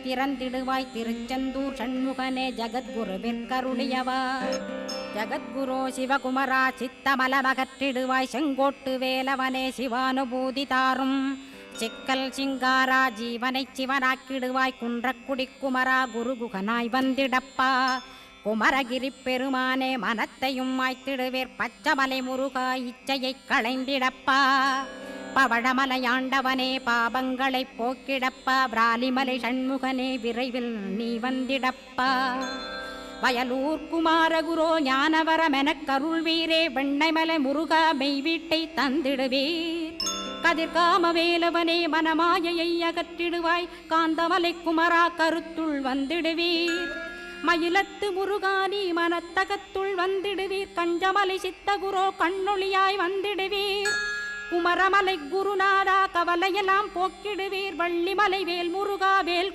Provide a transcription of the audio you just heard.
திறந்திடுவாய் திருச்செந்தூர் சண்முகனே ஜகத்குருவிற்கருளியவா. ஜகத்குரு சிவகுமரா சித்தமலமகற்றிடுவாய் செங்கோட்டு வேலவனே சிவானுபூதி தாரும். சிக்கல் சிங்காரா ஜீவனை சிவனாக்கிடுவாய் குன்றக்குடி குமரா குருகுகனாய் வந்திடப்பா. குமரகிரி பெருமானே மனத்தையும் மாய்த்திடுவேர் பச்சமலை முருகா இச்சையை களைந்திடப்பா. பவழமலையாண்டவனே பாபங்களை போக்கிடப்பா. பிராலிமலை சண்முகனே விரைவில் நீ வந்திடப்பா. வயலூர் குமாரகுரோ ஞானவரமெனக் கருள்வீரே வெண்ணைமலை முருகா மெய் வீட்டை தந்திடுவீர். கதிர்காம வேலவனே மனமாயையை அகற்றிடுவாய் காந்தமலை குமரா கருத்துள் வந்திடுவீர். மயிலத்து முருகானி மனத்தகத்துள் வந்திடுவீர். கஞ்சமலை சித்தகுரோ கண்ணொளியாய் வந்திடுவீர். குமரமலை குருநாதா கவலையெல்லாம் போக்கிடுவீர். வள்ளிமலை வேல் முருகா வேல்